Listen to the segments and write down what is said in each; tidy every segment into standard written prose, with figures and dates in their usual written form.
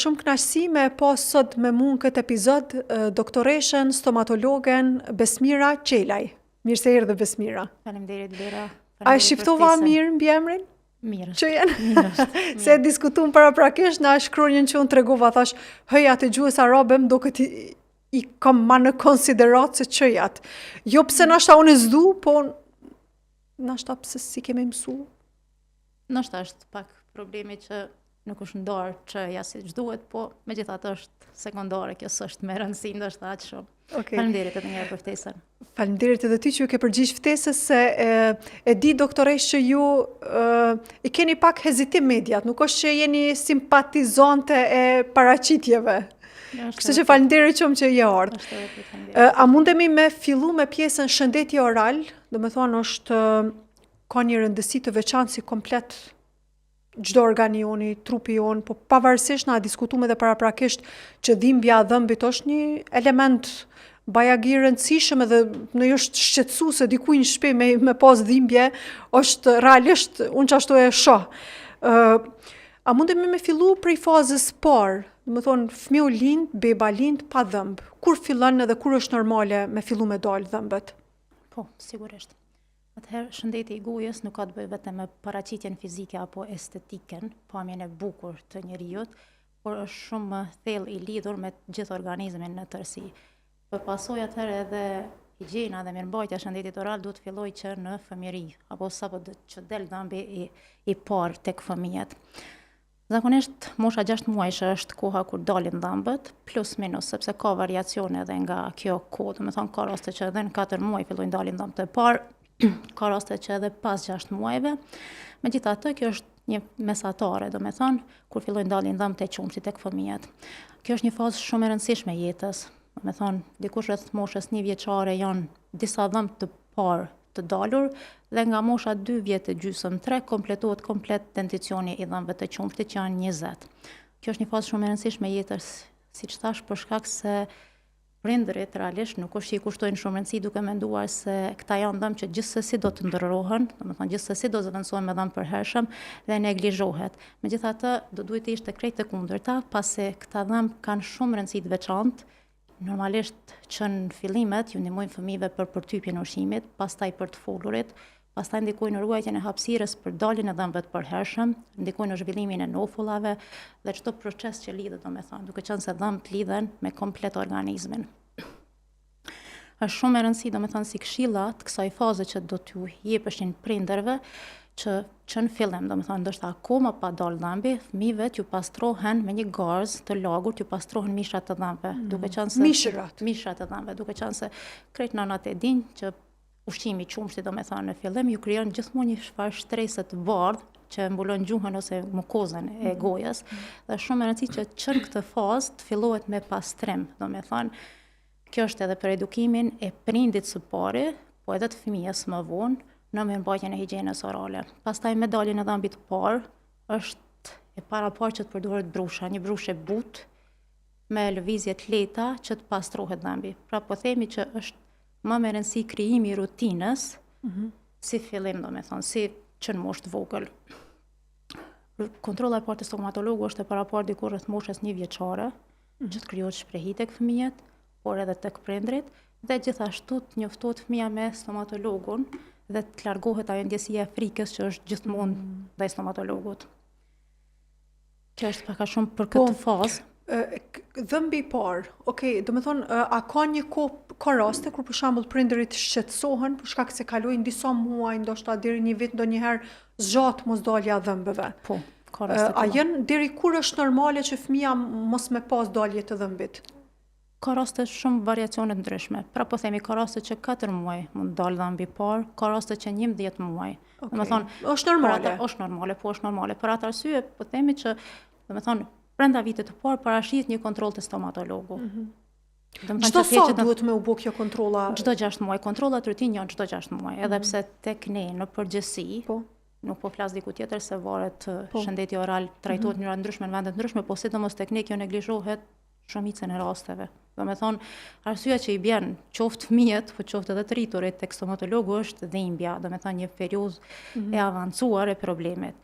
shumë kënaqësi me pas sot me mua në këtë epizod doktoreshen, stomatologen Besmira Qelaj. Mirë se erdhe Besmira. Faleminderit Vera. A shqiftova mirë mbi emrin? Mirë. Që janë? Mirë. Se diskutuam paraprakisht na shkronjën që unë tregova thash, hëja të gjuhës arabe më duket i kam ma në konsiderat se çëjat. Jo pse nashta unë s'du, po nashta pse si kemi mësu. Nështë është pak problemi që nuk është ndarë çëja si ç'duhet, po megjithatë është sekondare, kjo s'është me rëndësi ndoshta aq shumë. Okay. Faleminderit edhe një herë për ftesën. Faleminderit edhe ty që ju ke përgjigj ftesës se e di doktoresh që ju i keni pak hezitim mediat, nuk është që jeni simpatizante e paraqitjeve. Kështu që faleminderit shumë që je ardhur. A mundemi me fillu me pjesën shëndetje oral, domethënë është ka një rëndësi të veçantë si komplet çdo organi joni, trupi jon, po pavarësisht na diskutuam edhe paraprakisht që dhimbja e dhëmbit është një element bajag i rëndësishëm edhe në është shqetësuese dikujt në shtëpi me pas dhimbje, është realisht unë çashtu e shoh. A mundemi me fillu prej fazës parë, domethënë fëmiu lind, beba lind pa dhëmb. Kur fillon edhe kur është normale me fillu me dal dhëmbët? Po, sigurisht. Atëherë, shëndeti i gojës nuk ka të bëjë vetëm me paraqitjen fizike apo estetiken, pamjen e bukur të njerëzit, por është shumë më thellë i lidhur me gjithë organizmin në tërësi. Për pasojë atëherë edhe higjiena dhe mirëmbajtja e shëndetit oral duhet fillojë që në fëmijëri, apo sapo që del dhambi i parë tek fëmijët. Zakonisht mosha 6 muajsh është koha kur dalin dhambët, plus minus, sepse ka variacione edhe nga kjo kohë, domethënë ka raste që edhe në 4 muaj fillojnë dalin dhambët e parë, ka raste që edhe pas 6 muajve. Megjithatë, kjo është një mesatare, domethënë, kur fillojnë dalin dhëmbët e qumshit tek fëmijët. Kjo është një fazë shumë e rëndësishme e jetës. Domethënë, dikush rreth moshës 1 vjeçare janë disa dhëmbë të parë të dalur dhe nga mosha 2 vjet e gjysmë 3 kompletohet komplet denticioni i dhëmbëve të qumshit që janë 20. Kjo është një fazë shumë e rëndësishme e jetës, siç thash, për shkak se prindërit realisht nuk është që i kushtojnë shumë rëndësi duke menduar se këta janë dhëmbë që gjithsesi do të ndërrohen, domethënë gjithsesi do zëvendësohen me dhëmbë përhershëm dhe neglizhohet. Megjithatë, do duhet të ishte krejt e kundërta, pasi këta dhëmbë kanë shumë rëndësi të veçantë. Normalisht që në fillimet ju ndihmojnë fëmijëve për përtypjen e ushqimit, pastaj për të folurit, pastaj ndikojnë në ruajtjen e hapësirës për daljen e dhëmbëve të përhershëm, ndikojnë në zhvillimin e nofullave dhe çdo proces që lidhet, domethënë, duke qenë se dhëmbët lidhen me komplet organizmin. Është shumë e rëndësishme, domethënë, si këshilla të kësaj faze që do t'ju jepeshin prindërve, që në fillim, domethënë, ndoshta akoma pa dalë dhëmbi, fëmijëve t'ju pastrohen me një garzë të lagur, t'ju pastrohen mishrat të dhëmbëve, duke qenë se mishrat e dhëmbëve, duke qenë se krejt nënat e dinë që ushqimi i qumshtit, domethënë, në fillim ju krijon gjithmonë një çfarë strese të bardhë që mbulon gjuhën ose mukozën e gojës, dhe shumë e rëndësishme që në këtë fazë të fillohet me pastrim, domethënë, kjo është edhe për edukimin e prindit së pari, po edhe të fëmijës më vonë në mirëmbajtjen e higjienës orale. Pastaj me daljen e dhëmbit të parë është e paraparë që të përdoret brusha, një brushë butë me lëvizje të lehta që të pastrohet dhëmbi. Pra po themi që është më me rëndësi krijimi i rutinës, si fillim, domethënë, si që në moshë të vogël. Kontrolla e parë te stomatologu është e paraparë diku rreth moshës 1 vjeçare, që të krijohet shprehi tek fëmijët, por edhe tek prindrit, dhe gjithashtu të njoftohet fëmia me stomatologun dhe të largohet ajo ndjesia e frikës që është gjithmonë ndaj stomatologut. Kjo është pak a shumë për këtë fazë. Dhëmbi i parë, okay, domethënë, a ka një kohë, ka raste kur për shembull prindërit shqetësohen për shkak se kalojnë disa muaj, ndoshta deri një vit ndonjëherë zgjat mos dalja e dhëmbëve. Po, ka raste. A janë deri kur është normale që fëmia mos me pas dalje të dhëmbit? Ka raste shumë variacione të ndryshme. Pra po themi, ka raste që 4 muaj mund dalë dhëmbi i parë, ka raste që 11 muaj. Domethënë, është normale. Është normale, po është normale. Për atë arsye po themi që, domethënë, brenda vitit të parë parashihet një kontroll te stomatologu. Çdo sa duhet me u bë kjo kontrolla? Çdo 6 muaj. Kontrollat rutinë janë çdo 6 muaj, edhe pse tek ne në përgjithësi, nuk po flas diku tjetër se varet shëndeti oral trajtohet në mënyra ndryshme në vende të ndryshme, po sidomos tek ne kjo neglizhohet shumicën e rasteve. Domethënë, arsyeja që i bjen qoftë fëmijët, po qoftë edhe të rriturit tek stomatologu është dhimbja, domethënë një periudhë e avancuar e problemit.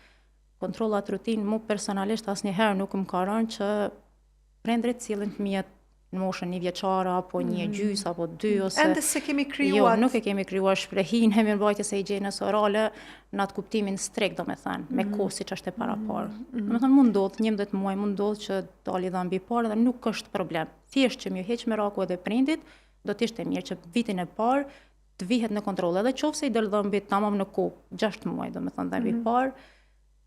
kontrollat rutin, mu personalisht asnjëherë nuk më ka rënë që prindrit sillin fëmijët në moshën 1 vjeçare apo 1 gjys apo 2 ose Ende se kemi jo, krijuar. nuk e kemi krijuar shprehin e mirëmbajtjes së higjienës orale në atë kuptimin strikt, domethënë, me kohë siç është e paraparë. Domethënë mund ndodh 11 muaj, mund ndodh që dali dha mbi parë dhe nuk është problem. Thjesht që më heq meraku edhe prindit, do të ishte mirë që vitin e parë të vihet në kontroll, edhe qofse i del dhëmbi tamam në kohë, 6 muaj, domethënë dhe mbi parë,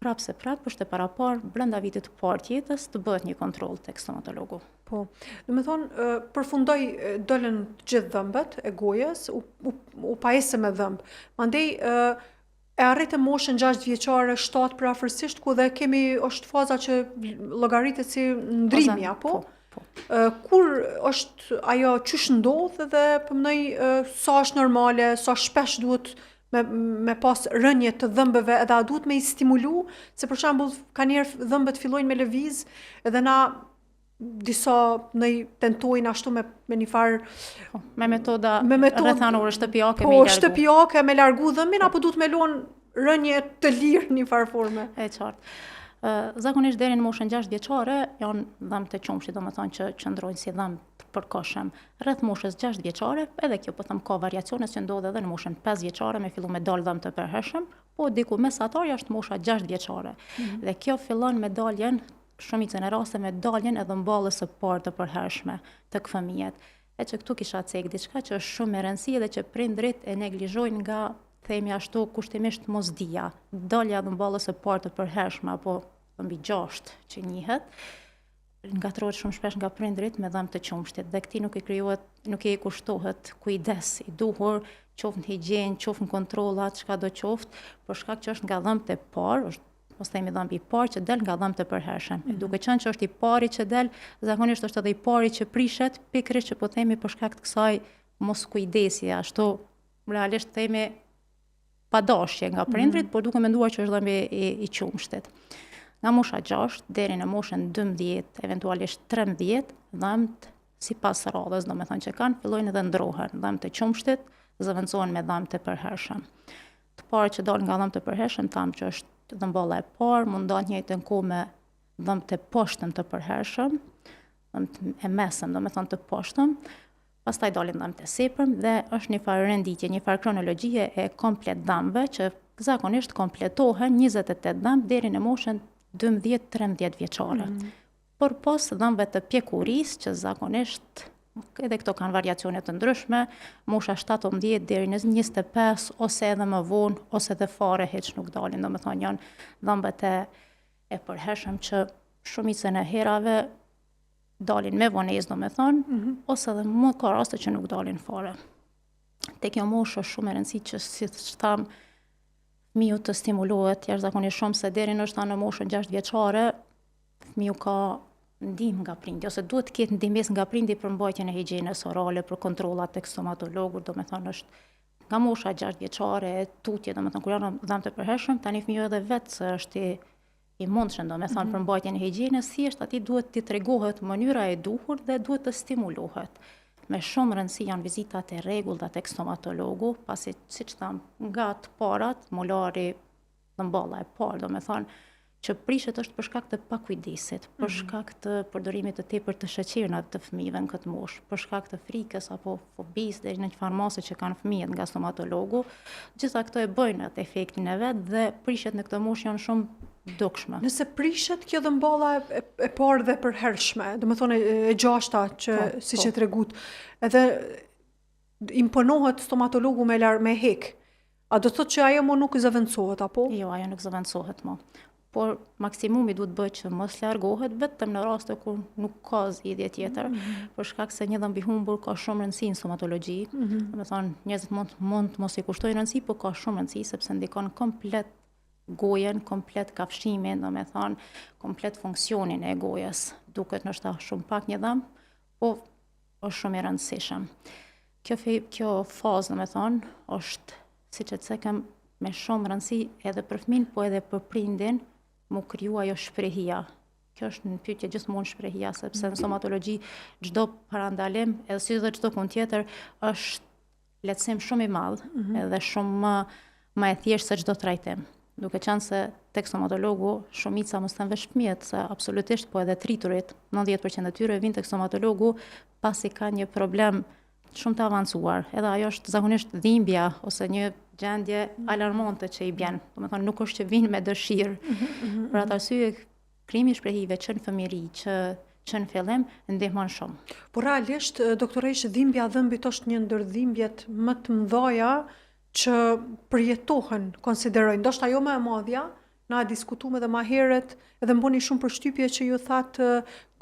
prapë është e paraparë brenda vitit të parë të jetës të bëhet një kontroll tek stomatologu. Po, do me thonë, përfundoj dolën të gjithë dhëmbët e gojës, u paese me dhëmbë. Mandej, e arritëm moshën 6 vjeçare, 7 për afërsisht, ku dhe është faza që llogaritet si ndrimi, apo? Po. Kur është ajo qysh ndodh dhe pëmënoj sa është normale, sa shpesh duhet me pas rënje të dhëmbëve, edhe a duhet me i stimulu, se për shembull ka njerë dhëmbët fillojnë me lëviz, edhe na disa ne tentojnë ashtu me një farë me metoda rrethanore shtëpiake me largu. Po, shtëpiake me largu dhëmbin apo duhet me lon rënje të lirë një farë forme? E qartë. Zakonisht deri në moshën 6 vjeçare janë dhëmbë të qumshit, domethënë që qëndrojnë si dhëmbë të përkohshëm. Rreth moshës 6 vjeçare, edhe kjo po them ka variacione që ndodhe edhe në moshën 5 vjeçare me fillu me dal dhëmbë të përhershëm, po diku mesatar është mosha 6 vjeçare. Dhe kjo fillon me daljen, shumicën e raste me daljen edhe mballës së parë të përhershme tek fëmijët. E që këtu kisha cek diçka që është shumë e rëndësishme dhe që prindrit e neglizhojnë nga themi ashtu kushtimisht mosdia. Dalja dhe mballës së parë të përhershme apo mbi 6 që njihet, ngatrohet shumë shpesh nga prindrit me dhëmbë të qumshtit dhe këtij nuk i kushtohet kujdes i duhur, qoftë në higienë, qoftë në kontrollat, çka do qoftë, për shkak që është nga dhëmbët e parë, është mos themi dhëmbi i parë që del nga dhëmbët e përhershëm. Duke qenë që është i pari që del, zakonisht është edhe i pari që prishet, pikërisht që po themi për shkak të kësaj mos kujdesi, ashtu realisht themi padashje nga prindrit, por duke menduar që është dhëmbi i qumshtit. Nga mosha 6 deri në moshën 12, eventualisht 13, dhëmbët sipas radhës, domethënë që kanë, fillojnë edhe ndrohen. Dhëmbët e qumshtit zëvendësohen me dhëmbët e përhershëm. Të parë që dalin nga dhëmbët e përhershëm, thamë që është dhëmballa e parë, mund dalë në njëjtën kohë me dhëmbët e poshtëm të përhershëm, dhëmbët e mesëm, domethënë të poshtëm. Pastaj dalin dhëmbët e sipërm dhe është një farë renditje, një farë kronologjie e komplet dhëmbëve që zakonisht kompletohen 28 dhëmbë deri në moshën 12-13 vjeçare. Por pas dhëmbëve të pjekurisë që zakonisht edhe këto kanë variacione të ndryshme, mosha 17 deri në 25 ose edhe më vonë ose edhe fare hiç nuk dalin, domethënë janë dhëmbët e përhershëm që shumicën e herave dalin me vonesë, domethënë, ose edhe më ka raste që nuk dalin fare. Te kjo moshë është shumë e rëndësishme që si tham fëmiu të stimulohet jashtëzakonisht shumë se deri në moshën 6 vjeçare fëmiu ka ndihmë nga prindi ose duhet të ketë ndihmës nga prindi për mbajtjen e higjienës orale, për kontrollat tek stomatologu, domethënë është nga mosha 6 vjeçare, tutje, domethënë kur janë dhëmbë të përhershëm, tani fëmiu edhe vetë se është i mundshëm domethënë për mbajtjen e higjienës, thjesht atij duhet t'i tregohet mënyra e duhur dhe duhet të stimulohet. Me shumë rëndësi janë vizitat e rregullta tek stomatologu, pasi siç tham, nga të parat, molari dhëmballa e parë, domethënë që prishet është për shkak të pakujdesit, për shkak të përdorimit të tepërt të sheqernat të fëmijëve në këtë moshë, për shkak të frikës apo fobisë deri në një farë mase që kanë fëmijët nga stomatologu, gjitha këto e bëjnë atë efektin e vet dhe prishet në këtë moshë janë shumë dukshme. Nëse prishet kjo dhëmballa e parë dhe përhershme, domethënë e gjashta që siç e tregut, edhe imponohet stomatologu me hek. A do thotë që ajo më nuk zëvendësohet apo? Jo, ajo nuk zëvendësohet më. Por maksimumi duhet bëhet që mos largohet vetëm në raste kur nuk ka zgjidhje tjetër, për shkak se një dhëmb i humbur ka shumë rëndësi në stomatologji. Domethënë njerëzit mund mos i kushtojnë rëndësi, por ka shumë rëndësi sepse ndikon komplet gojen, komplet kafshimin, domethënë komplet funksionin e gojës. Duket ndoshta shumë pak një dhëmb, po është shumë i rëndësishëm. Kjo fazë, domethënë, është siç e cekëm me shumë rëndësi edhe për fëmin, po edhe për prindin, mu kriju ajo shprehia. Kjo është në pyetje gjithmonë shprehia, sepse në stomatologji çdo parandalim, edhe si dhe çdo punë tjetër, është lehtësim shumë i madh, edhe shumë më e thjeshtë se çdo trajtim. duke qenë se tek stomatologu shumica mos të vesh fëmijët, se absolutisht po edhe triturit, 90% e tyre vinë tek stomatologu pasi ka një problem shumë të avancuar. Edhe ajo është zakonisht dhimbja ose një gjendje alarmante që i bjen. Domethënë nuk është që vinë me dëshirë. Për atë arsye krimi i shprehive që në fëmijëri, që në fillim ndihmon shumë. Por realisht, doktoresh, dhimbja e dhëmbit është një ndër dhimbjet më të mëdha që përjetohen, konsiderojnë. Ndoshta jo më e madhja, na diskutuam edhe më herët, edhe mboni shumë përshtypje që ju thatë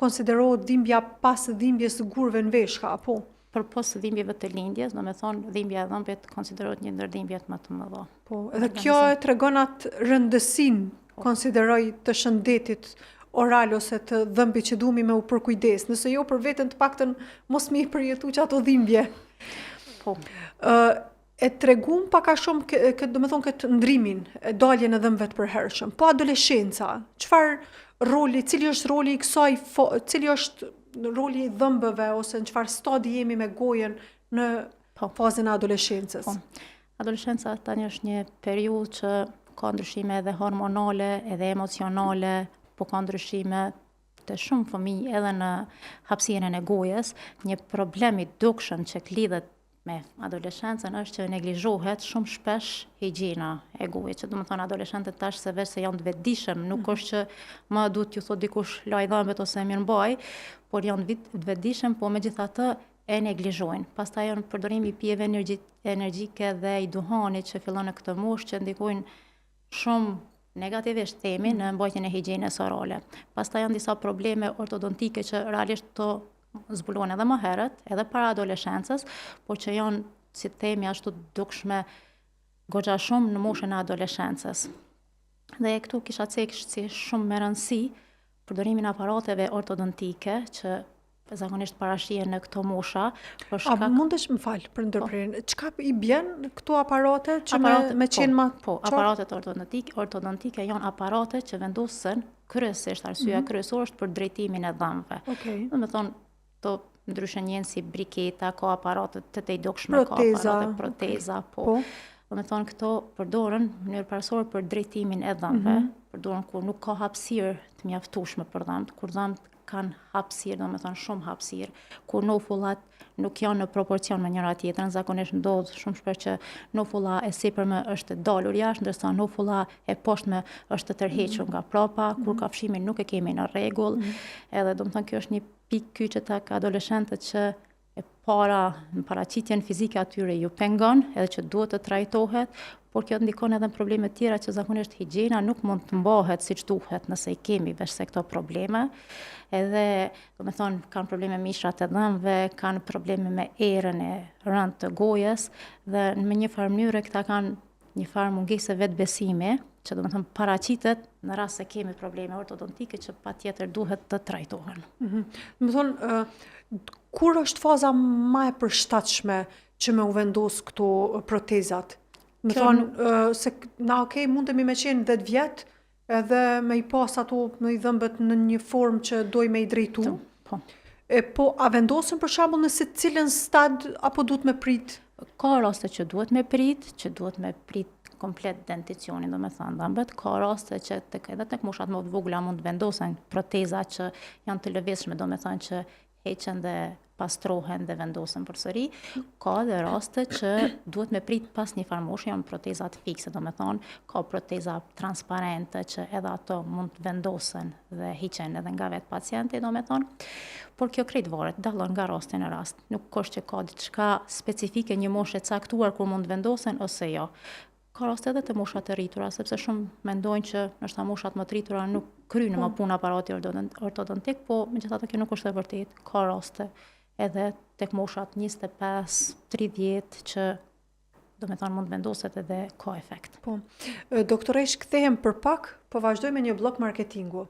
konsiderohet dhimbja pas dhimbjes së gurëve në veshka, apo? Për pos dhimbjeve të lindjes, do me thonë, dhimbja e dhëmbit konsiderohet një ndër dhimbjet më të mëdha. Po, edhe kjo e tregon atë rëndësinë, konsideroj, të shëndetit oral ose të dhëmbit që duhemi me u përkujdes. Nëse jo për veten të paktën mos mi përjetu që ato dhimbje. Po. E tregum pak a shumë këtë ndrimin, daljen e dhëmbëve të përhershëm. Po adoleshenca, cili është roli i kësaj, cili është roli i dhëmbëve ose në çfarë stadi jemi me gojen në fazën e adoleshencës? Po. Adoleshenca tani është një periudhë që ka ndryshime edhe hormonale, edhe emocionale, po ka ndryshime të shumë fëmijë edhe në hapësirën e gojës. Një problem i dukshëm që lidhet me adoleshencën është që neglizhohet shumë shpesh higjiena e gojës, që do të thonë adoleshentët tash se vetë se janë të vetëdijshëm, nuk është që më duhet t'ju thot dikush laj dhëmbët ose mirë mbaj, por janë të vetëdijshëm, po megjithatë e neglizhojnë. Pastaj janë përdorimi i pijeve energjike dhe i duhanit që fillon në këtë moshë që ndikojnë shumë negativisht themi në mbajtjen e higjienës orale. Pastaj janë disa probleme ortodontike që realisht to zbulojnë edhe më herët, edhe para adoleshencës, por që janë, si themi, ashtu dukshme goxha shumë në moshën e adoleshencës. Dhe këtu kisha cekë si shumë me rëndësi përdorimin e aparateve ortodontike që zakonisht parashihen në këto mosha. A mundesh më fal për ndërprerjen? Çka i bjen këto aparate që me qenë më? Po, aparatet ortodontike janë aparate që vendosen kryesisht, arsyeja kryesore është për drejtimin e dhëmbëve. Okej. Do të thonë, to ndryshe njënë si briketa, ka aparate të dukshme, ka aparate proteza, po. Do me thonë, këto përdoren në mënyrë parasore për drejtimin e dhëmbëve, përdoren kur nuk ka hapësirë të mjaftueshme për dhëmbët, kur dhëmbët kanë hapësirë, do me thonë shumë hapësirë, kur nofullat nuk janë në proporcion me njëra tjetrën, zakonisht ndodh shumë shpesh që nofulla e sipërme është e dalur jashtë, ndërsa nofulla e poshtme është të tërhequr nga prapa, kur kafshimin nuk e kemi në rregull. Edhe do të thonë kjo është një pikë kyçe tek adoleshentët që e para në paraqitjen fizike atyre ju pengon, edhe që duhet të trajtohet, por kjo ndikon edhe në probleme tjera që zakonisht higjiena nuk mund të mbahet siç duhet nëse i kemi veç se këto probleme. Edhe, do me thonë, kanë probleme mishrat e dhëmbëve, kanë probleme me erën e rënd të gojës, dhe në një farë mënyrë këta kanë një farë mungesë vetbesimi, që do me thonë paraqitet në rast se kemi probleme ortodontike që patjetër duhet të trajtohen. Do me thonë, kur është faza më e përshtatshme që me u vendos këto protezat? Me thonë, se na okej, mundemi me qenë 10 vjetë, edhe me i pas ato me i dhëmbët në një formë që doj me i drejtu. Po. Po, a vendosin për shembull në cilën stad apo duhet me prit? Ka raste që duhet me prit, komplet denticionin, do me thënë dhëmbët. Ka raste që edhe tek moshat më të vogla mund të vendosen proteza që janë të lëvizshme, do me thënë që heqen dhe pastrohen dhe vendosen përsëri. Ka edhe raste që duhet me prit pas një farë moshe, janë protezat fikse, do me thonë, ka proteza transparente që edhe ato mund të vendosen dhe hiqen edhe nga vetë pacienti, do me thonë. Por kjo krejt varet, dallon nga rasti në rast. Nuk është që ka diçka specifike një moshe caktuar kur mund të vendosen ose jo. Ka raste edhe të moshat të rritura, sepse shumë mendojnë që nështë moshat më të rritura nuk kryjnë më punë aparati ortodontik, po megjithatë kjo nuk është e vërtet. Ka raste edhe tek moshat 25-30 që do me thonë mund vendoset edhe ka efekt. Po, doktoresh, kthehem për pak, po vazhdoj me një blok marketingu.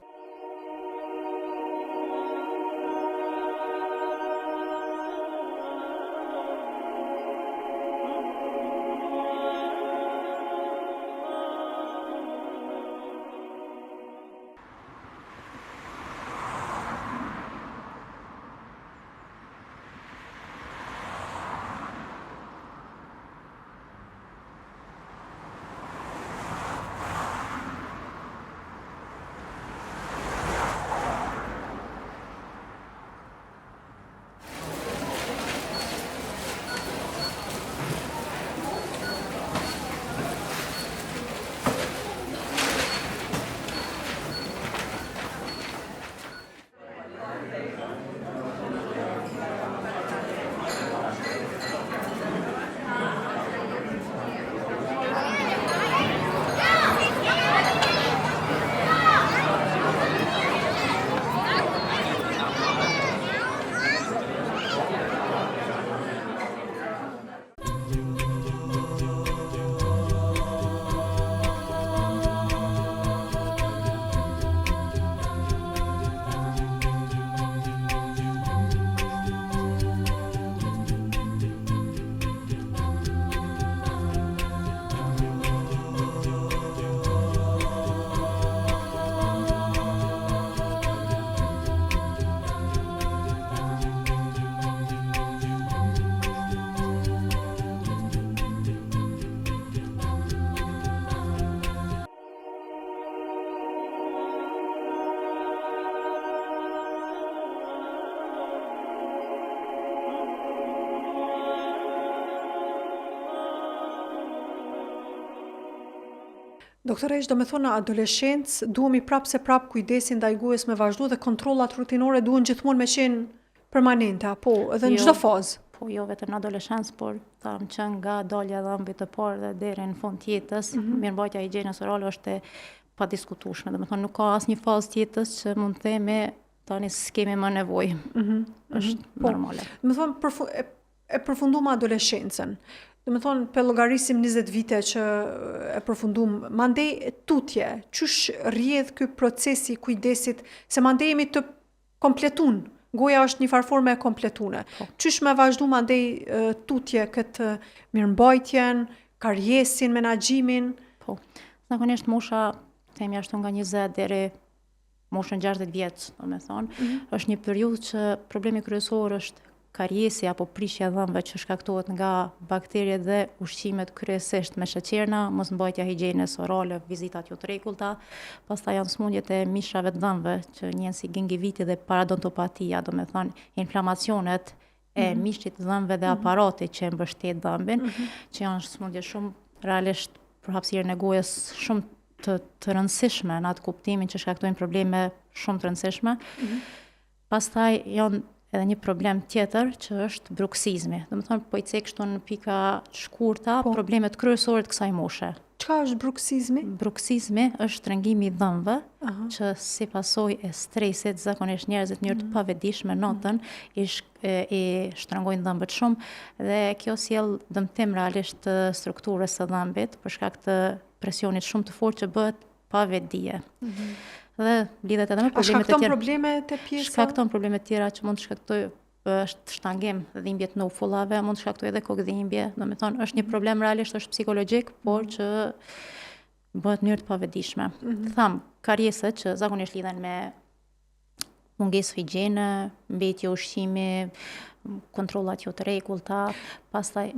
Doktoresh, do me thonë, në adoleshencë duhemi prapë se prapë kujdesin ndaj gojës me vazhdu dhe kontrollat rutinore duhen gjithmonë me qenë permanente, apo edhe në çdo fazë. Po jo vetëm në adoleshencë, por tham që nga dalja e dhëmbëve të parë dhe deri në fund të jetës, mirëmbajtja e higjienës orale është e padiskutueshme. Domethënë nuk ka asnjë fazë të jetës që mund të themi tani s'kemi më nevojë. Është normale. Do me thonë, e përfundum adoleshencën. Do me thonë, për llogarisim 20 vite që e përfundum, mandej tutje, qysh rrjedh ky procesi kujdesit, se mandej jemi të kompletun. Goja është një farforme e kompletune. Qysh me vazhdu mandej tutje këtë mirëmbajtjen, karjesin, menaxhimin? Po. Zakonisht mosha, themi ashtu nga 20 deri moshën 60 vjeç, domethënë, është një periudhë që problemi kryesor është karjesi apo prishja e dhëmbëve që shkaktohet nga bakteriet dhe ushqimet kryesisht me sheqerna, mosmbajtja e higjienës orale, vizitat jo të rregullta, pastaj janë sëmundjet e mishave të dhëmbëve që njihen si gingiviti dhe parodontopatia, domethënë inflamacionet e mishit të dhëmbëve dhe aparatit që e mbështet dhëmbin, që janë sëmundje shumë realisht për hapësirën e gojës shumë të rëndësishme në atë kuptimin që shkaktojnë probleme shumë të rëndësishme. Pastaj janë edhe një problem tjetër që është bruksizmi. Domethënë po i cek kështu në pika shkurta problemet kryesore të kësaj moshe. Çka është bruksizmi? Bruksizmi është rëngimi i dhëmbëve që si pasojë e stresit zakonisht njerëzit në mënyrë të pavetdijshme natën i shtrëngojnë dhëmbët shumë dhe kjo sjell dëmtim realisht të strukturës së dhëmbit për shkak të presionit shumë të fortë që bëhet pa vetdije. Dhe lidhet edhe me problemet e tjera. Shkakton probleme të pjesa? Shkakton probleme të tjera që mund të shkaktojë është shtangim, dhimbjet në ufullave, mund të shkaktojë edhe kokëdhimbje. Domethënë është një problem realisht është psikologjik, por që bëhet në mënyrë të pavetdijshme. Tham, karjeset që zakonisht lidhen me mungesë higjiene, mbetje ushqimi, kontrollat jo të rregullta, pastaj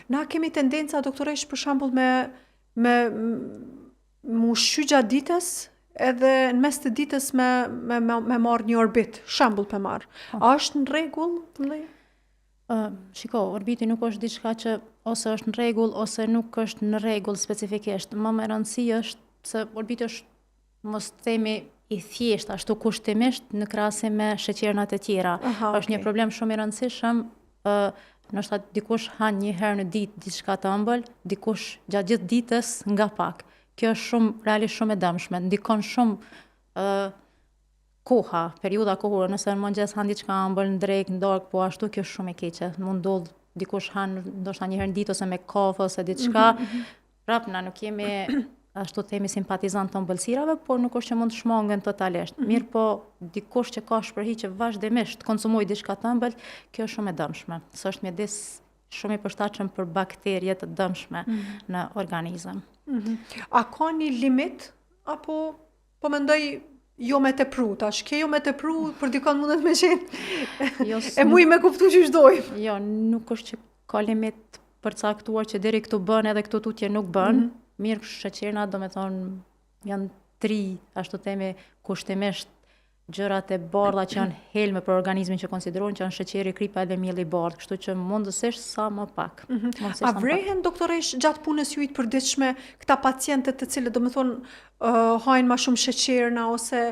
Na kemi tendenca doktoresh për shembull me ushqy gjatë ditës, edhe në mes të ditës me marrë një orbit, shembull për marrë. A është në rregull? Shiko, orbiti nuk është diçka që ose është në rregull ose nuk është në rregull specifikisht. Më me rëndësi është se orbiti është mos themi i thjesht ashtu kushtimisht në krahasim me sheqernat e tjera. Është një problem shumë i rëndësishëm. Ndoshta dikush han një herë në ditë diçka të ëmbël, dikush gjatë gjithë ditës nga pak. Kjo është realisht shumë e dëmshme, ndikon shumë koha, periudha kohore, nëse në mëngjes han diçka ëmbël, në drekë, në darkë, po ashtu kjo është shumë e keqe. Mund ndodh dikush han ndoshta një herë në ditë ose me kafë ose diçka. Prap na nuk jemi ashtu themi simpatizant të ëmbëlsirave, por nuk është që mund të shmangen totalisht. Mirë po dikush që ka shpërhije që vazhdimisht konsumoj diçka të ëmbël, kjo është shumë e dëmshme. S'është mjedis shumë i përshtatshëm për bakterje të dëmshme në organizëm. A ka një limit apo po mendoj jo me tepru, tash ke jo me tepru për dikon mundet me qenë e muj me kuptu që shdojmë. Jo, nuk është që ka limit përcaktuar që deri këtu bën edhe këtu tutje nuk bën. Mirë sheqerna do me thonë janë 3, ashtu themi kushtimisht gjërat e bardha që janë helme për organizmin që konsiderohen që janë sheqeri, kripa dhe mielli i bardhë, kështu që mundësisht sa më pak. A vrehen doktoresh gjatë punës juaj të përditshme këta pacientët të cilët domethënë hajnë më shumë sheqerna ose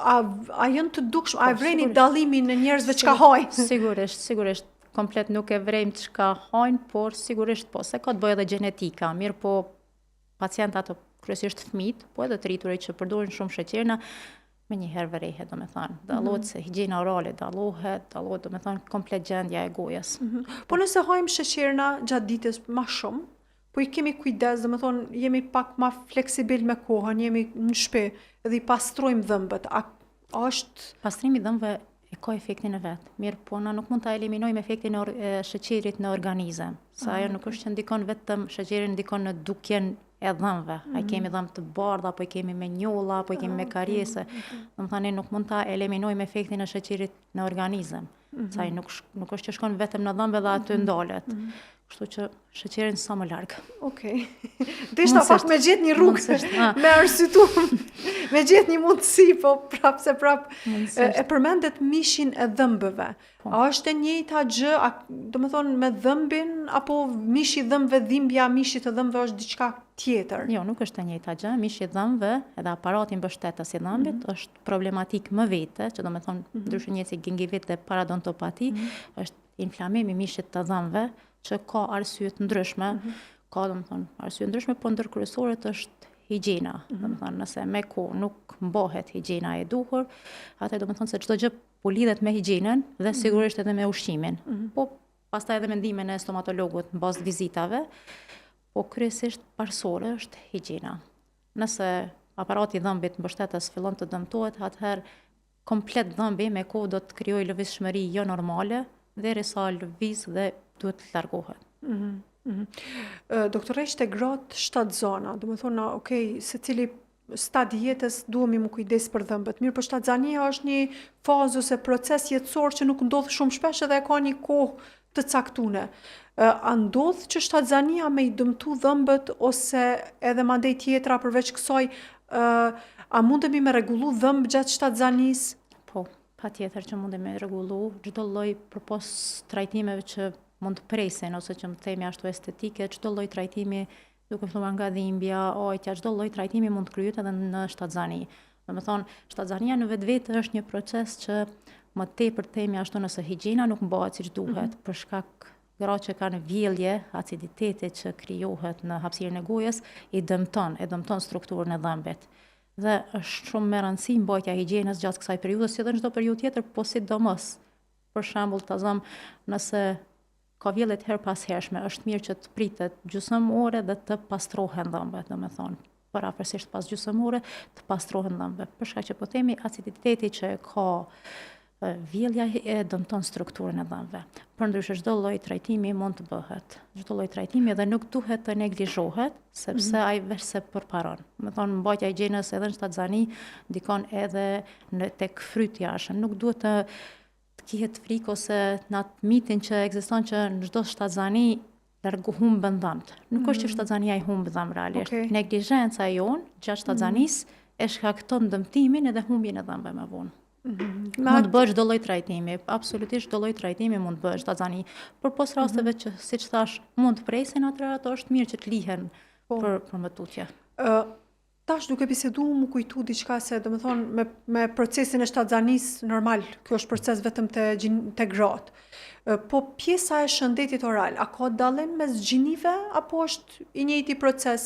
a janë të dukshëm, a vreni dallimin në njerëzve çka hajnë? Sigurisht, komplet nuk e vrejmë çka hajnë, por sigurisht po, se ka të bëjë edhe gjenetika, mirë po pacientat kryesisht fëmijët, po edhe të rriturit që përdorin shumë sheqerna, me një herë vrehet, do me thënë. Dallohet se higjiena orale dallohet, do me thënë, komplet gjendja e gojës. Po nëse hajmë sheqerna gjatë ditës më shumë, po i kemi kujdes, do me thënë, jemi pak më fleksibil me kohën, jemi në shtëpi dhe i pastrojmë dhëmbët. A është pastrimi i dhëmbëve e ka efektin e vet. Mirë, po na nuk mund ta eliminojmë efektin e sheqerit në organizëm. Sa ajo nuk është që ndikon vetëm sheqeri, ndikon në dukjen e dhëmbëve. A i kemi dhëmbë të bardha, apo i kemi me njolla, apo i kemi me karjese. Domethënë nuk mund ta eliminojmë efektin e sheqerit në organizëm. Sa ai nuk është që shkon vetëm në dhëmbë dhe aty ndalet. kështu që sheqerin sa më larg. Okej. Deshta pak me gjetë një rrugë, Mundësisht, me arsyetu, me gjetë një mundësi, po prap Mundësisht. e përmendet mishin e dhëmbëve. Po. A është e njëjta gjë, do të thonë me dhëmbin, apo mishi i dhëmbëve, dhimbja mishi të dhëmbëve është diçka tjetër? Jo, nuk është e njëjta gjë. Mishi i dhëmbëve edhe aparati mbështetës i dhëmbit është problematik më vete, që do të thonë ndryshe njëjtë si gingivit dhe paradontopati, është inflamim i mishit të dhëmbëve, që ka arsye të ndryshme, ka do të thonë arsye ndryshme, po ndërkryesorët është higjiena. Do të thonë nëse me kohë nuk mbohet higjiena e duhur, atë do të thonë se çdo gjë po lidhet me higjienën dhe sigurisht edhe me ushqimin. Po pastaj edhe mendimin e stomatologut mbas vizitave, po kryesisht parsore është higjiena. Nëse aparati i dhëmbit mbështetës fillon të dëmtohet, atëherë komplet dhëmbi me kohë do të krijojë lëvizshmëri jo normale, derisa lëviz dhe duhet të largohet. Doktoresh, te gratë 7 zona, do të thonë, okay, secili stadi jetës duhemi më kujdes për dhëmbët. Mirë, po shtatzania është një fazë ose proces jetësor që nuk ndodh shumë shpesh edhe ka një kohë të caktuar. A ndodh që shtatzania me i dëmtu dhëmbët ose edhe mandej tjetra përveç kësaj, a mundemi me rregullu dhëmb gjatë shtatzanisë? Po, patjetër që mundemi me rregullu çdo lloj përpos trajtimeve që mund të presin ose që më themi ashtu estetike, çdo lloj trajtimi duke filluar nga dhimbja, ojtja, çdo lloj trajtimi mund të kryhet edhe në shtatzani. Domethënë, shtatzania në vetvete është një proces që më tepër themi ashtu nëse higjiena nuk mbahet siç duhet, për shkak gratë që kanë vjellje, aciditeti që krijohet në hapësirën e gojës e dëmton strukturën e dhëmbit. Dhe është shumë me rëndësi mbajtja e higjienës gjatë kësaj periudhe, si edhe në çdo periudhë tjetër, po sidomos. Për shembull, ta zëm nëse ka vjellje të her pas hershme, është mirë që të pritet gjysmë ore dhe të pastrohen dhëmbët, domethënë, parafërsisht pas gjysmë ore të pastrohen dhëmbët. Për shkak që po themi aciditeti që ka vjellja e dëmton strukturën e dhëmbëve. Përndryshe çdo lloj trajtimi mund të bëhet. Çdo lloj trajtimi dhe nuk duhet të neglizhohet, sepse ai veç se përparon. Domethënë mbajtja e higjienës edhe në shtatzani ndikon edhe tek frytjashën. Nuk duhet të kihet frikë ose në atë mitin që ekziston që në çdo shtatzani humbën dhëmbët. Nuk është që shtatzania i humb dhëmbë realisht. Okay. Neglizhenca jonë gjatë shtatzanisë e shkakton dëmtimin edhe humbjen e dhëmbëve më vonë. Mund të bësh çdo lloj trajtimi, absolutisht çdo lloj trajtimi mund të bësh shtatzani. Por pos rasteve që siç thash mund të presin, atëherë ato është mirë që të lihen për më tutje. Tash duke bisedu më kujtu diçka se do të thonë me procesin e shtatzanisë normal, kjo është proces vetëm te gratë. Po pjesa e shëndetit oral, a ka dallim mes gjinive apo është i njëjti proces?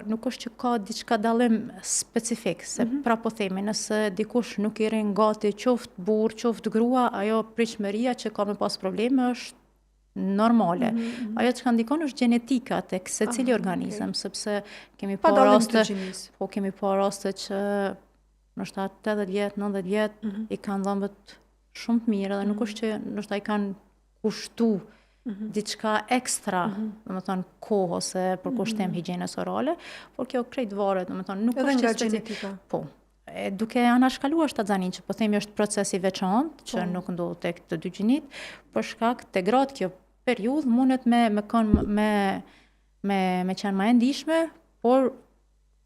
Nuk është që ka diçka dallim specifik, se pra po themi, nëse dikush nuk i rrin gati qoftë burr, qoftë grua, ajo pritshmëria që ka me pas probleme është normale. Ajo që ka ndikon është gjenetika tek secili organizëm, sepse kemi pa raste, kemi pa raste që ndoshta 80 vjet, 90 vjet i kanë dhëmbët shumë të mirë dhe nuk është që ndoshta i kanë kushtu diçka ekstra, domethënë kohë ose për kushtim higjienës orale, por kjo krejt varet, domethënë nuk edhe është nga që gjenetika. Po. Duke anashkaluar shtatzanin, që po themi është proces i veçantë, që nuk ndodh tek të dy gjinit, për shkak te gratë kjo periudhë mundet me qenë më e ndihshme, por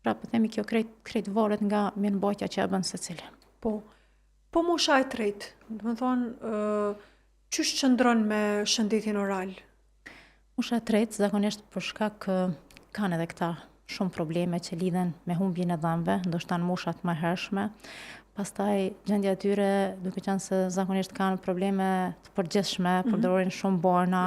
pra po themi kjo krejt varet nga mirëmbajtja që e bën secili. Po mosha e tretë, do të thonë, çysh qëndron me shëndetin oral? Mosha e tretë zakonisht për shkak kanë edhe këta shumë probleme që lidhen me humbjen e dhëmbëve, ndoshta në moshat më hershme. Pastaj gjendja e tyre, duke qenë se zakonisht kanë probleme të përgjithshme, përdorin shumë borna,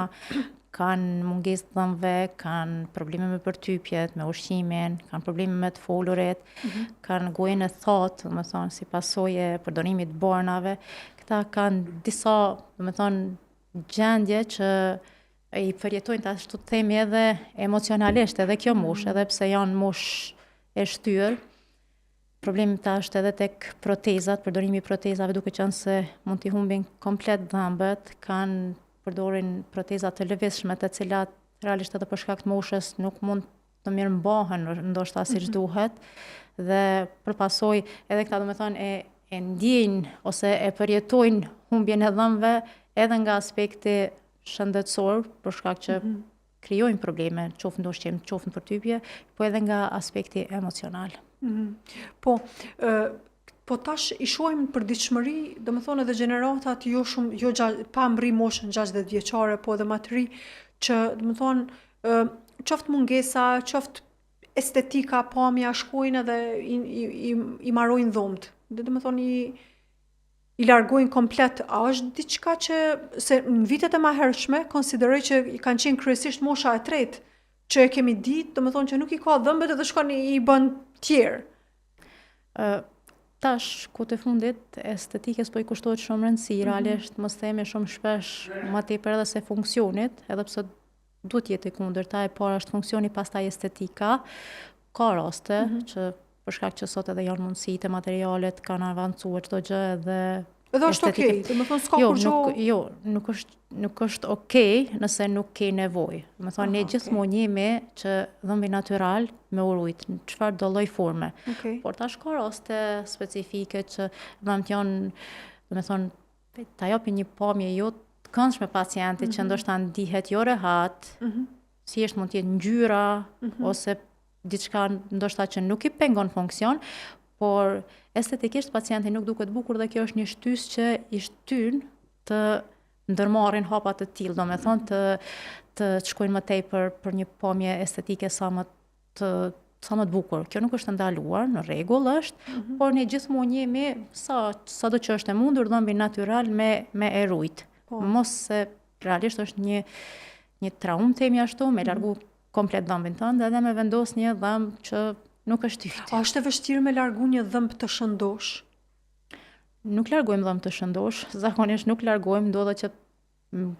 kanë mungesë të dhëmbëve, kanë probleme me përtypjet, me ushqimin, kanë probleme me të folurit, kanë gojën e thatë, domethënë si pasojë e përdorimit të bornave. Këta kanë disa, domethënë gjendje që i përjetojnë të ashtu të themi edhe emocionalisht, edhe kjo moshë, edhe pse janë moshë e shtyrë. Problemi ta është edhe tek protezat, përdorimi i protezave, duke qenë se mund t'i humbin komplet dhëmbët, përdorin proteza të lëvizshme, të cilat realisht edhe për shkak të moshës nuk mund të mirëmbahen ndoshta siç duhet, dhe përpasoj edhe këta domethënë e ndjejnë ose e përjetojnë humbjen e dhëmbëve edhe nga aspekti shëndetësor, për shkak që krijojnë probleme, qoftë ndoshqim, qoftë në përtypje, po edhe nga aspekti emocional. Po, po tash i shohim për ditëshmëri, domethënë edhe gjeneratat pa mbri moshën 60 vjeçare, po edhe më të ri, që domethënë qoftë mungesa, qoftë estetika, pamja, shkojnë edhe i marrojnë dhomt. Domethënë i largojnë komplet. A është diçka që se në vitet e mëhershme konsideroj që i kanë qenë kryesisht mosha e tretë, që e kemi ditë, domethënë që nuk i ka dhëmbët edhe shkon i bën tjerë. Tash, ku të fundit, estetikës po i kushtohet shumë rëndësi, realisht mos themi shumë shpesh më tepër edhe se funksionit, edhe pse duhet jetë e kundërta, e para është funksioni, pastaj estetika. Ka raste që për shkak që sot edhe janë mundësitë, materialet kanë avancuar çdo gjë edhe është okej, domethënë s'ka kur Jo, nuk është okej nëse nuk ke nevojë. Domethënë ne gjithmonë jemi që dhëmbi natyral me urujt në çfarë do lloj forme. Por tash ka raste specifike që dhëmbët janë, domethënë ta japin një pamje jo të këndshme pacientit që ndoshta ndihet jo rehat, thjesht mund të jetë ngjyra ose diçka ndoshta që nuk i pengon funksion, por estetikisht pacienti nuk duket bukur dhe kjo është një shtysë që i shtyn të ndërmarrin hapa të tillë, domethënë të shkojnë më tepër për një pamje estetike sa më të bukur. Kjo nuk është ndaluar, në rregull është, por ne gjithmonë jemi sado që është e mundur dhëmbin natyral me e rujt. Mos se realisht është një traumë themi ashtu, me largu komplet dhëmbin tënd edhe me vendos një dhëmb që nuk është yt. A është e vështirë me largu një dhëmb të shëndosh? Nuk largojmë dhëmb të shëndosh, zakonisht nuk largojmë, ndodhet që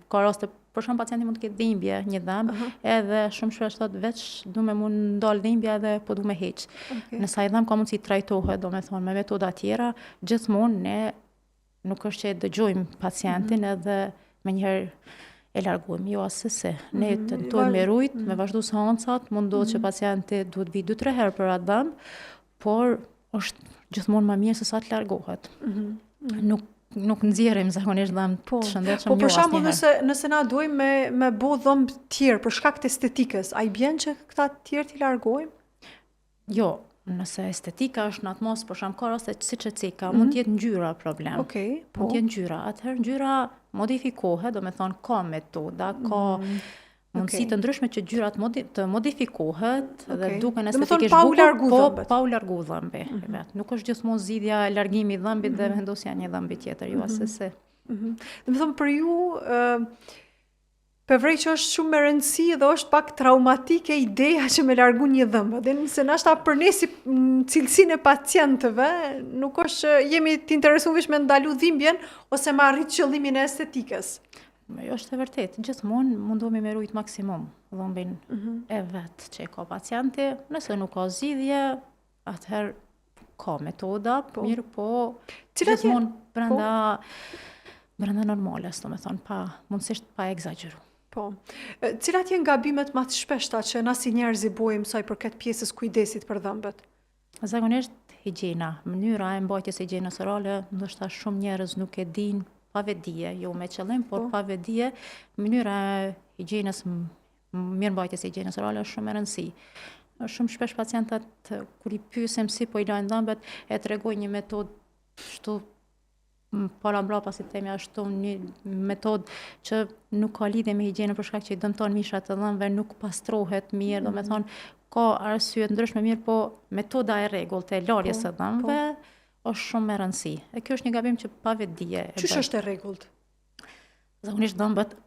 ka raste, për shembull pacienti mund të ketë dhimbje një dhëmb, edhe shumë shpesh thotë veç du me mund ndal dhimbja edhe po du me heq. Nëse ai dhëmb ka mundësi trajtohet, domethënë me metoda tjera, gjithmonë ne nuk është që e dëgjojmë pacientin edhe menjëherë e largojmë, jo asesi. Ne tentojmë me rujt, me vazhdu seancat, mundohet që pacienti duhet vi 2-3 herë për atë dhëmb, por është gjithmonë më mirë se sa të largohet. Nuk nxjerrim zakonisht dhëmb të shëndetshëm jo asnjëherë. Po për shembull nëse na duajmë me bë dhëmb të tjerë për shkak të estetikës, a i bën që këta të tjerë t'i largojmë? Jo, nëse estetika është në atë mos, për shembull ka raste siç e cika, mund të jetë ngjyra problem. Mund të jetë ngjyra. Atëherë ngjyra modifikohet, domethënë ka metoda, ka mundësi të ndryshme që gjyrat të modifikohet dhe duken estetikisht bukur, pa u largu dhëmbi. Nuk është gjithmonë zgjidhja e largimit dhëmbit dhe vendosja një dhëmbi tjetër, jo asesi. Domethënë për ju përveç që është shumë me rëndësi dhe është pak traumatike ideja që me largu një dhëmbë. Dhe nëse nashta për ne si cilësinë e pacientëve, nuk është që jemi të interesuar vetëm me ndalu dhimbjen ose me arrit qëllimin e estetikës. Jo, është e vërtet. Gjithmonë mundohemi me rujt maksimum dhëmbin e vet që e ka pacienti. Nëse nuk ka zgjidhje, atëherë ka metoda, mirë po gjithmonë brenda normales, domethënë mundësisht pa egzageru. Po. Cilat janë gabimet më të shpeshta që na si njerëz i bëjmë sa i përket pjesës kujdesit për dhëmbët? Zakonisht higjiena, mënyra e mbajtjes së higjienës orale, ndoshta shumë njerëz nuk e dinë pa vetdije, jo me qëllim, por pa vetdije, mënyra e higjienës, mirëmbajtjes së higjienës orale është shumë e rëndësishme. Shumë shpesh pacientët kur i pyesim si po i lajnë dhëmbët, e tregojnë një metodë ashtu para mbrapa si themi ashtu, një metodë që nuk ka lidhje me higjienën për shkak që i dëmton mishat të dhëmbëve, nuk pastrohet mirë, domethënë ka arsye ndryshme mirë, po metoda e rregullt e larjes së dhëmbëve është shumë e rëndësi. E kjo është një gabim që pa vetdije e bën. Ç'është është e rregullt? Zakonisht dhëmbët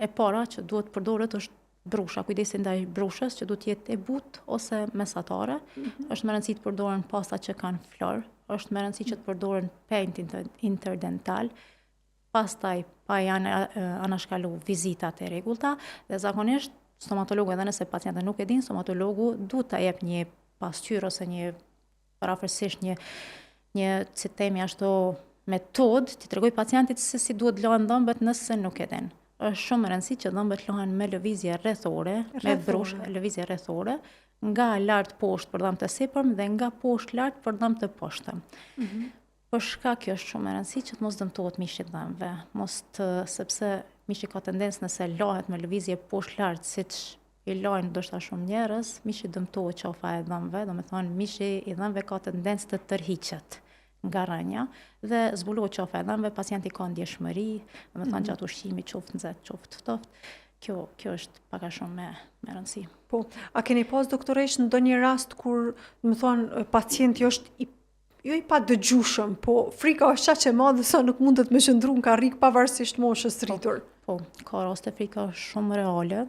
e para që duhet përdoret është brusha, kujdesi ndaj brushës që duhet jetë e butë ose mesatare. Është më rëndësi të përdoren pasta që kanë flor, është më rëndësi që të përdoren paint interdental, pastaj pa janë anashkalu vizitat e rregullta dhe zakonisht stomatologu, edhe nëse pacientët nuk e dinë, stomatologu duhet ta jep një pasqyrë ose një parafërsisht një si themi ashtu metodë të tregoj pacientit se si duhet lahen dhëmbët nëse nuk e din. Është shumë e rëndësishme që dhëmbët lahen me lëvizje rrethore, me brush, lëvizje rrethore, nga lart poshtë për dhëmb të sipërm dhe nga poshtë lart për dhëmb të poshtëm. Për shkak kjo është shumë e rëndësishme që të mos dëmtohet mishi i dhëmbëve, sepse mishi ka tendencë nëse lahet me lëvizje poshtë lart, siç i lajnë ndoshta shumë njerëz, mishi dëmtohet qafa e dhëmbëve, do me thonë mishi i dhëmbëve ka tendencë të tërhiqet nga rënja dhe zbulohet qafa e dhëmbëve, pacienti ka ndjeshmëri, do me thonë gjatë ushqimit qoftë nxehtë, qoftë ftohtë. Kjo është pak a shumë me rëndësi. Po, a keni pas doktoresh në ndonjë rast kur, do me thonë, pacienti është jo i pa dëgjushëm, po frika është qaq e madhe sa nuk mundet me qëndru në karrik pavarësisht moshës rritur. Po, ka raste frika shumë reale,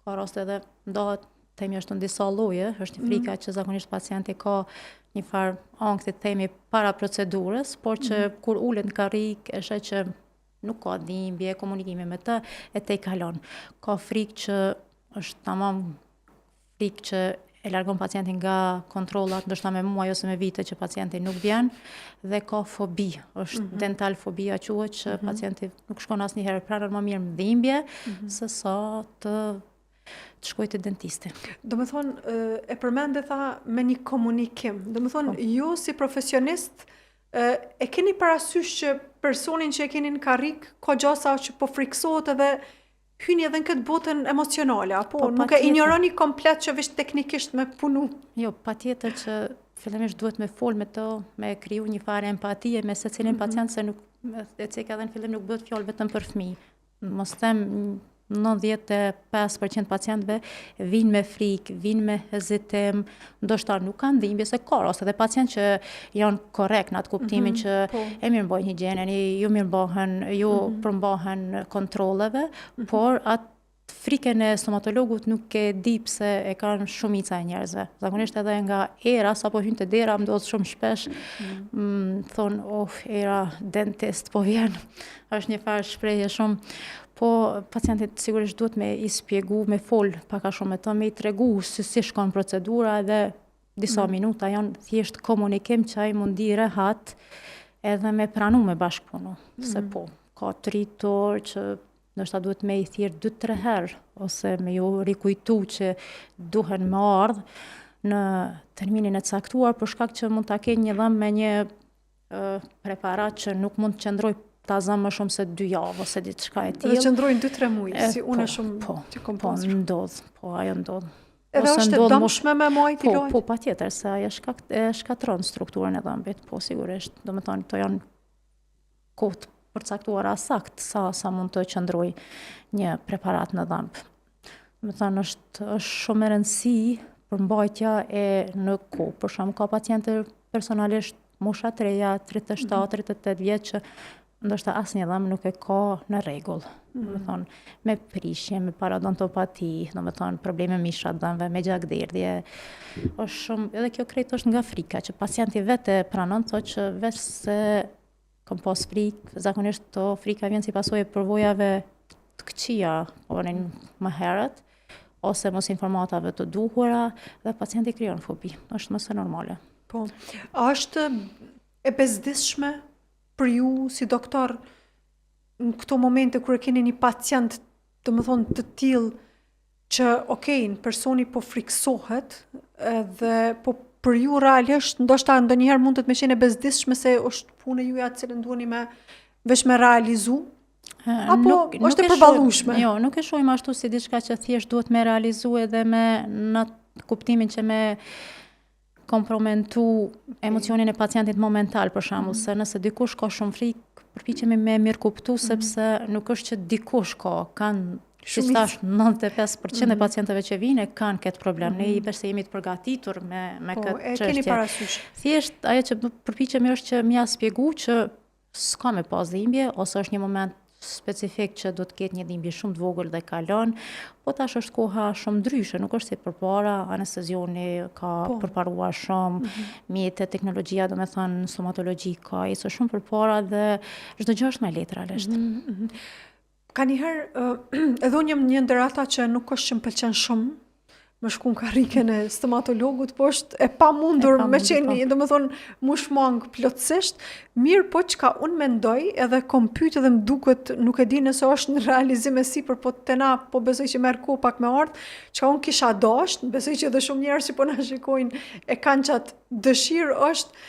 ka raste edhe ndohet themi është në disa lloje, është një frika që zakonisht pacienti ka një farë ankthi themi para procedurës, por që kur ulet në karrik e sheh që nuk ka dhimbje, komunikimi me të, e te i kalon. Ka frikë që është tamam frikë që e largon pacientin nga kontrollat, ndoshta me muaj ose me vite që pacienti nuk vjen, dhe ka fobi, është dental fobia quhet që pacienti nuk shkon asnjëherë pranë më mirë me dhimbje se sa të shkojë te dentisti. Do me thonë, e përmende tha me një komunikim. Do me thonë, ju si profesionist e keni parasysh që personin që e keni në karrik ka gjasa që po friksohet edhe hyni edhe në këtë botën emocionale, apo nuk e ignoroni komplet që veç teknikisht me punu? Jo, patjetër që fillimisht duhet me fol me to, me kriju një farë empatie me secilin pacient, se nuk, e cek edhe në fillim nuk bëhet fjalë vetëm për fëmijë. Mos them 95% pacientëve vinë me frikë, vinë me hezitim, ndoshta nuk kanë dhimbje, se ka raste edhe pacientë që janë korrekt në atë kuptimin që e mirëmbajnë higjienën, ju mirëmbahen, ju përmbahen kontrolleve, por atë frikën e stomatologut nuk e di pse e kanë shumica e njerëzve. Zakonisht edhe nga era, sapo hyn te dera, më ndodh shumë shpesh, thonë, era dentist, po vjen, është një farë shprehje shumë. Po pacientit sigurisht duhet me i spjegu, me fol pak a shumë me të, me i tregu si shkon procedura, edhe disa minuta janë thjesht komunikim që ai mundi rehat edhe me pranu me bashkëpunu. Se po, ka tritor që ndoshta duhet me i thirr 2-3 herë, ose me ju rikujtu që duhen me ardhë në terminin e caktuar, për shkak që mund ta kenë një dhëmbë me një preparat që nuk mund të qëndroj ta zëmë më shumë se 2 javë ose diçka e tillë. Dhe qëndrojnë 2-3 muaj, si unë shumë që kom pasur. Po, ndodh, po ajo ndodh. Edhe është e dëmshme me majt i lojt? Po, patjetër, se ajo shkatron strukturën e dhëmbit, po sigurisht. Do me thonë, to janë kohët përcaktuara sakt sa mund të qëndroj një preparat në dhëmb. Do me thonë, është shumë e rëndësi për mbajtja e në kohë. Për shkak ka pacientë personalisht mosha të reja, 37-38 vjeç që ndoshta asnjë dhëmbë nuk e ka në rregull. Do me thonë, me prishje, me paradontopati, do me thonë, probleme misha dhëmbëve, me gjakderdhje. Është shumë, edhe kjo krejt është nga frika, që pacienti vetë pranon, thotë që veç se kam pas frikë, zakonisht to frika vjen si pasojë përvojave të këqija, më herët, ose mos informatave të duhura, dhe pacienti krijon fobi. Është më së normale. Po, a është e bezdishme për ju si doktor në këto momente kur e keni një pacient, do me thonë, të tillë që në personi po friksohet dhe po për ju realisht ndoshta ndonjëherë mund të me qenë e bezdishme se është punë juaj atë cilën duheni veç me realizu? Apo është e përballueshme? Jo, nuk e shohim ashtu si diçka që thjesht duhet me realizu edhe me në kuptimin që me kompromentu emocionin e pacientit momental, për shembull, se nëse dikush ka shumë frikë, përpiqemi me mirë kuptu, sepse nuk është që dikush kanë, si thash, 95% e pacientëve që vinë kanë këtë problem. Ne i jemi të përgatitur me këtë çështje. Keni parasysh. Thjesht ajo që përpiqemi është që m'ia shpjegu që s'ka me pas dhimbje, ose është një moment specifik që do të ketë një dhimbje shumë të vogël dhe kalon, po tash është koha shumë ndryshe, nuk është si përpara, anestezioni ka përparuar shumë, mjetet, teknologjia, do me thënë stomatologji ka ecur shumë përpara dhe çdo gjë është më lehtë realisht. Ka njëherë, edhe unë jam një ndër ata që nuk është që më pëlqen shumë me shku në karrikën e stomatologut, po është e pamundur me qenë, do me thonë, mu shmangë plotësisht, mirë po çka unë mendoj, edhe kom pyet edhe më duket, nuk e di nëse është në realizim e sipër, po tena, po besoj që merr kohë pak me ardh, çka unë kisha dashur, besoj që edhe shumë njerëz që po na shikojnë e kanë çat dëshirë është,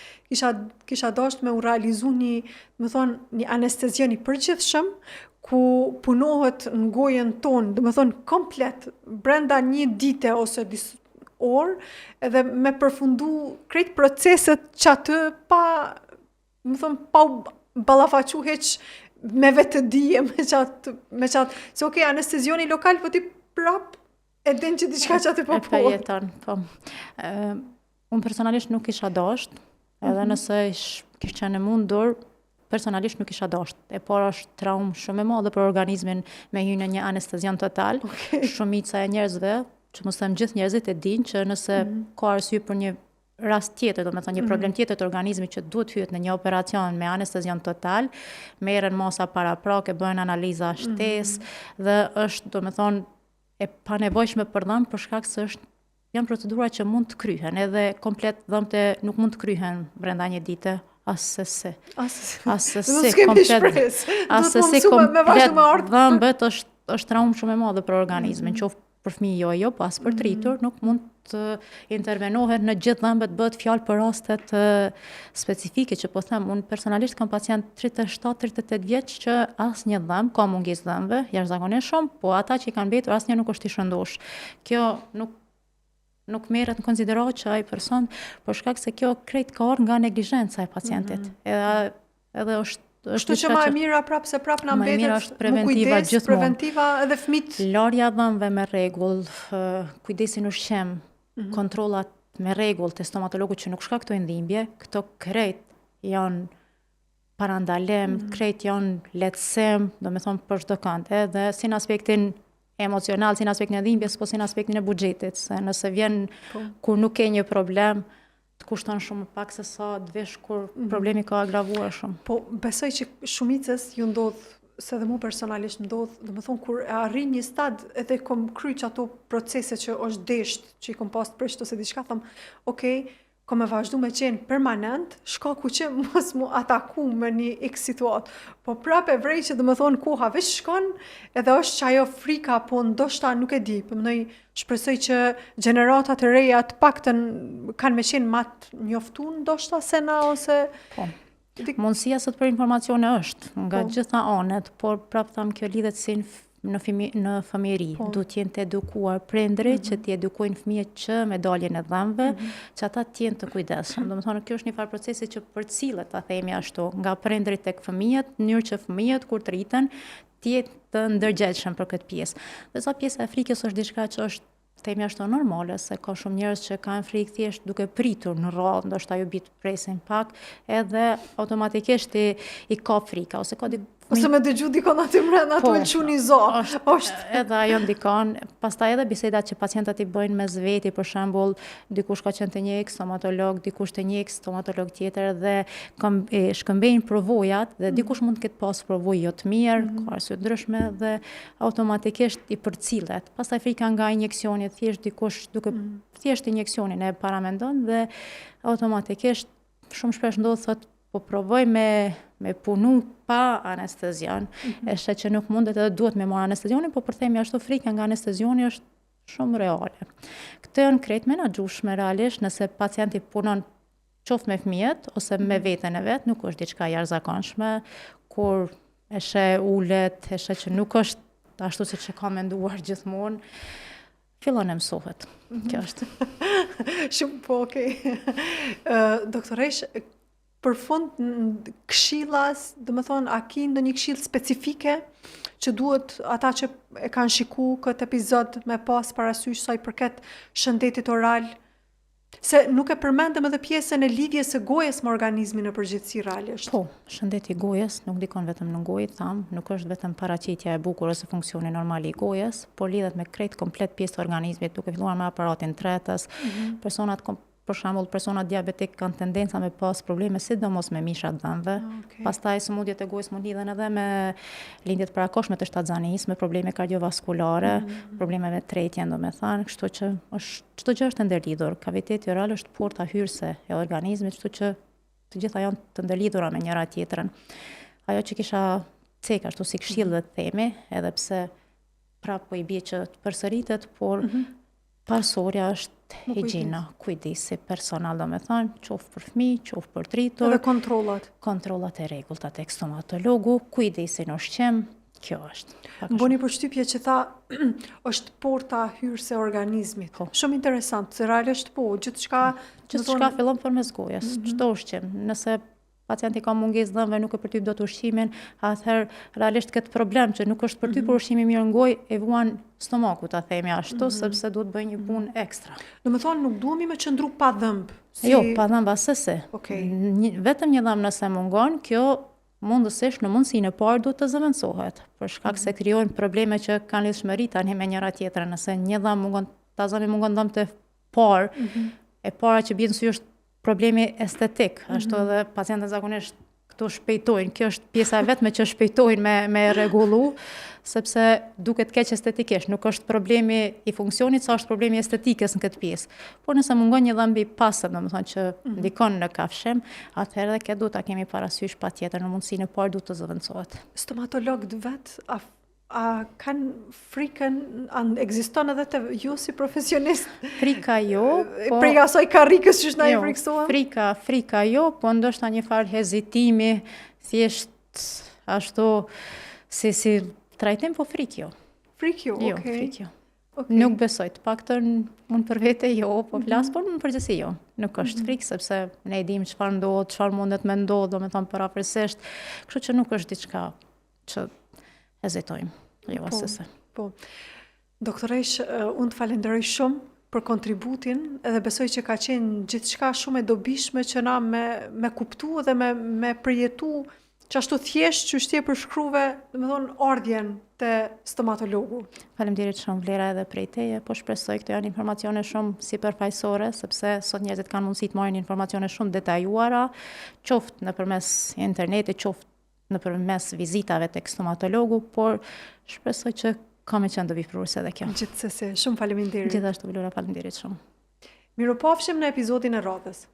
kisha dashur me u realizu një anestezion i përgjithshëm, ku punohet në gojën tonë, dhe më thonë komplet, brenda një dite ose orë, edhe me përfundu krejt proceset që aty pa, më thonë, pa u ballafaqu heq me vetë dije, me qatë, se okej, anestezioni lokal, po ti prap e din që diçka që aty po E për jeton, po. Unë personalisht nuk isha dasht, edhe nëse kishë qenë e mundur, personalisht nuk isha dasht. E por është traumë shumë e madhe për organizmin me hyrë në një anestezion total. Shumica e njerëzve, që mos them gjithë njerëzit e dinë që nëse ka arsye për një rast tjetër, do me thonë një problem tjetër të organizmit që duhet hyet në një operacion me anestezion total, merren masa paraprake, bëhen analiza shtesë dhe është, do me thonë, e panevojshme për dhëmë për shkak se janë procedura që mund të kryhen, edhe komplet dhëmte nuk mund të kryhen brenda një dite, asëse komplet dhëmbët është traumë shumë e madhe për organizmin, qoftë për fëmijë jo, pas për tritur, nuk mund të intervenohet në gjithë dhëmbët, bëhet fjalë për rastet specifike që po them, unë personalisht kam pacient 37-38 vjeç që asnjë dhëmb, ka mungesë dhëmbëve, jashtëzakonisht shumë, po ata që i kanë mbetur asnjë nuk është i shëndosh. Kjo nuk merret në konsiderat që ai person, për shkak se kjo krejt ka ardhur nga neglizhenca e pacientit. Edhe është Kështu që ma e mira prapë se prapë na mbetet më kujdes, preventiva edhe fëmit. Larja dhëmbëve me rregull, kujdesin ushqim, kontrollat me rregull te stomatologu që nuk shkaktojnë dhimbje, këto krejt janë parandalim, krejt janë lehtësim, do me thonë për çdo kënd, edhe si në aspektin emocional, si në aspektin e dhimbjes, po si në aspektin e buxhetit, se nëse vjen kur nuk ke një problem, të kushton shumë pak se sa dvesh kur problemi ka agravuar shumë. Po, besoj që shumicës ju ndodh, se dhe mu personalisht ndodh, dhe me thonë, kur arrin një stad edhe kom kry që ato procese që është desht, që i kom pas të presht ose diçka, thëm, okej, kom e vazhdu me qenë permanent, shkaku që mos mu ataku me një x situatë. Po prape vrej që dhe me thonë koha veç shkon, edhe është që ajo frika, po ndoshta nuk e di, për mënoj shpresoj që gjeneratat e reja të paktën kanë me qenë matë njoftun, ndoshta se na ose... Po. Mundësia sot për informacione është nga gjitha anet, por prapë thamë kjo lidhet si në fëmijëri, duhet të jenë të edukuar prindrit që të edukojnë fëmijët që me daljen e dhëmbëve, që ata të jenë të kujdesshëm. Domethënë kjo është një farë procesi që përcillet, ta themi ashtu, nga prindrit tek fëmijët, në mënyrë që fëmijët kur të rriten të jetë të ndërgjegjshëm për këtë pjesë. Dhe sa pjesa e frikës është diçka që është themi ashtu normale, se ka shumë njerëz që kanë frikë thjesht duke pritur në radhë, ndoshta ju bit presin pak, edhe automatikisht i ka frika, ose ka ose me dëgju dikon aty mbrenda tu e çuni zot. Edhe ajo ndikon, pastaj edhe bisedat që pacientët i bëjnë mes veti, për shembull, dikush ka qenë te një stomatolog, dikush te një stomatolog tjetër dhe shkëmbejnë provojat dhe dikush mund të ketë pas provojë jo të mirë, ka arsye ndryshme dhe automatikisht i përcillet. Pastaj frika nga injeksioni, thjesht dikush duke thjesht injeksionin e paramendon dhe automatikisht shumë shpesh ndodh thotë po provoj me punu pa anestezion, e shet që nuk mundet edhe duhet me marrë anestezionin, po për themi ashtu frika nga anestezioni është shumë reale. Këtë janë krejt menaxhueshme realisht, nëse pacienti punon qoftë me fëmijët ose me veten e vet, nuk është diçka jashtëzakonshme, kur e sheh ulet, e sheh që nuk është ashtu siç e ka menduar gjithmonë, fillon e mësohet. Kjo është. Shumë po, okej. Doktoresh, për fund këshillas, do të thonë, a ki ndonjë këshill specifike që duhet ata që e kanë shikuar këtë epizod me pas parasysh sa i përket shëndetit oral, se nuk e përmendëm edhe pjesën e lidhjes së gojës me organizmin në përgjithësi realisht. Po, shëndeti i gojës nuk dikon vetëm në gojë, nuk është vetëm paraqitja e bukur ose funksioni normal i gojës, por lidhet me krejt komplet pjesë të organizmit, duke filluar me aparatin tretës, për shembull, personat diabetik kanë tendenca me pas probleme sidomos me mishat dhëmbëve. Pastaj sëmundjet e gojës mund lidhen edhe me lindjet parakoshme të shtatzanisë, me probleme kardiovaskulare, probleme me tretjen, domethënë, kështu që çdo gjë është ndërlidhur. Kaviteti oral është porta hyrëse e organizmit, kështu që të gjitha janë të ndërlidhura me njëra tjetrën. Ajo që kisha cek ashtu si këshill dhe të themi, edhe pse prapë po i bie që të përsëritet, por pasorja është higjiena, kujdesi personal, domethënë, qoftë për fëmijë, qoftë për tritur. Edhe kontrollat. Kontrollat e rregullta tek stomatologu, kujdesi në ushqim, Kjo është. Bëni përshtypje që tha është porta hyrëse e organizmit. Po. Shumë interesant, se realisht po, gjithçka Gjithçka fillon përmes gojës, çdo ushqim. Nëse pacienti ka mungesë dhëmbëve, nuk e përtyp dot ushqimin, atëherë realisht këtë problem që nuk është përtyp për ushqimin mirë në gojë, e vuan stomaku, ta themi ashtu, sepse duhet bëj një punë ekstra. Domethënë nuk duhemi me qëndru pa dhëmb. Jo, pa dhëmb asesi. Okej. Vetëm një dhëmb nëse mungon, kjo mundësisht në mundësinë e parë duhet të zëvendësohet, për shkak se krijojnë probleme që kanë lidhshmëri tani me njëra tjetrën. Nëse një dhëmb mungon, ta zëmi mungon dhëmb të parë, e para që bie në sy është problemi estetik, ashtu edhe pacientët zakonisht këto shpejtojnë. Kjo është pjesa e vetme që shpejtojnë me rregullu, sepse duket keq estetikisht, nuk është problemi i funksionit, sa është problemi estetikës në këtë pjesë. Por nëse mungon një dhëmb i pastër, domethënë që ndikon në kafshim, atëherë edhe këtë duhet ta kemi parasysh patjetër, në mundësinë e parë duhet të zëvendësohet. Stomatologët vet a kanë frikën, ekziston edhe të ju si profesionist? Frika jo, po Prej asaj karrikës që na i friksohem? frika jo, po ndoshta një farë hezitimi, thjesht ashtu si trajtim, po frikë jo. Frikë ju, Jo, okej. frikë jo. Okej. Nuk besoj, të paktën unë për vete jo, po flas, por në përgjithësi jo. Nuk është frikë, sepse ne e dim çfarë ndodh, çfarë mundet me ndodh, domethënë përafërsisht, kështu që nuk është diçka që hezitojmë. Jo, asese. Po. Doktoresh, unë të falenderoj shumë për kontributin, edhe besoj që ka qenë gjithçka shumë e dobishme që na me kuptu dhe me përjetu që ashtu thjesht që shtje përshkruve, domethënë ardhjen te stomatologu. Faleminderit shumë Vlera edhe prej teje, po shpresoj këto janë informacione shumë sipërfaqësore, sepse sot njerëzit kanë mundësi të marrin informacione shumë detajuara, qoftë nëpërmes internetit, qoftë nëpërmes vizitave tek stomatologu, por shpresoj që ka me qenë dobishpruese edhe kjo. Gjithsesi, shumë faleminderit. Gjithashtu Vlera, faleminderit shumë. Miropafshim në episodin e radhës.